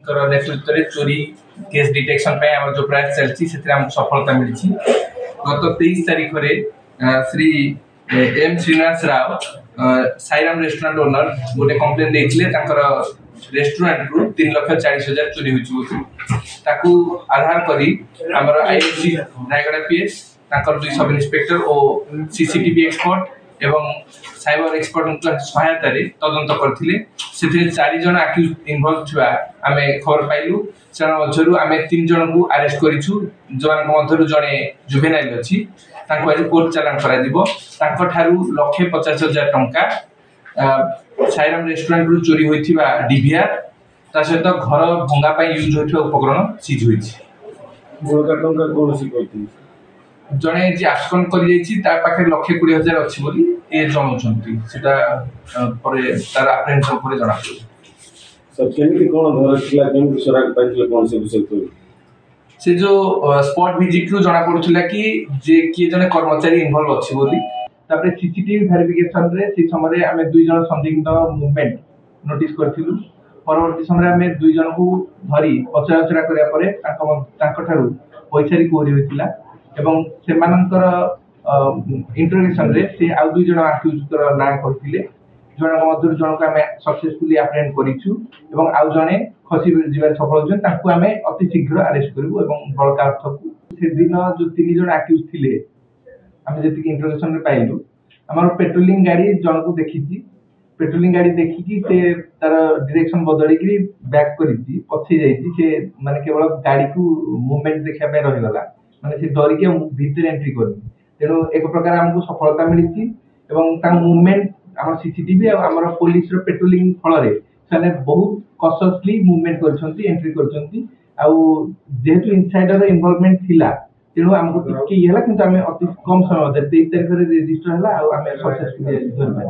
नेतृत्व में चोरी केस डिटेक्शन जो प्रयास चलती सफलता मिली। गत 23 तारीख में Shri M Srinivas Rao Sairam restaurant owner गोटे कंप्लेन देते रेस्टोरेंट रु 3,40,000 चोरी हो आधार करी आमर आईएससी रायगड़ा पीएस दुई सब इन्स्पेक्टर और सीसीटीवी एक्सपर्ट एवं साइबर एक्सपर्ट सहायता तदंत करथिले। से 4 जन अक्यूज इन्वॉल्व छुआ आमे खबर पाइलु। से मध्यरु आमे 3 जन को अरेस्ट करिछु। जवान मध्यरु जने जुवेनाइल अछि ताको आज कोर्ट चालान करा दिबो। ताको ठारू 1,50,000 टंका साईराम रेस्टोरेंट रु चोरी होइथिबा डीवीआर ता सहित घर भंगा पई यूज होइथिबा उपकरण सीज होइछि। गोटा टंका कोन सी करथि जने जे आस्कन करि जाइछि ता पाखे 1,20,000 अछि बोली ए जणुछंती सेटा परे तार अप्रेंशन परे जणा पड़ो। सब केमिति कोन धरथिला केमिति सराग पाइथिले कोन से विषय तो से जो स्पॉट विजिट रु जणा पड़ुथिला कि जे के जने कर्मचारी इन्वॉल्व अछि बोली। तापरे सीसीटीवी वेरिफिकेशन रे से समय आमे 2 जन संदिग्ध मूवमेंट नोटिस करथिलु। परवर्ती समय आमे 2 जन को धरी पचराउचरा करिया परे तांको ठारू पैसा रि कोरी होइतिला एवं सेमानंकर इंटरोगेशन रे से आ 2 जन अक्यूज कर ना करथिले। जन मधुर जन को आमे सक्सेसफुली अप्रेंड करिछु एवं आ जने खसी जीवन सफल होजन ताकू आमे अति शीघ्र अरेस्ट करबो एवं बड़का अर्थ को से दिन जो 3 जन अक्यूज थिले आमे जेति इंटरोगेशन रे पाइलु। हमर पेट्रोलिंग गाड़ी जन को देखिछि पेट्रोलिंग गाड़ी देखिकी से तार डायरेक्शन बदली कि बैक करिछि पछी जाइछि से माने केवल गाड़ी को मूवमेंट देखा पे रहि गला माने से डरी के भीतर एंट्री करनी। तेनो एक प्रकार हमको सफलता मिली एवं ता मूवमेंट हमर सीसीटीवी और हमर पुलिस रो पेट्रोलिंग फल रे सने बहुत कॉशियसली मूवमेंट करछंती एंट्री करछंती आ जेहेतु इनसाइडर इन्वॉल्वमेंट थिला तेनो हमको टिके येला किंतु हमें अति कम समय 23 तारिख रे रजिस्टर हला आ हमें सक्सेसफुली धरि पाइ।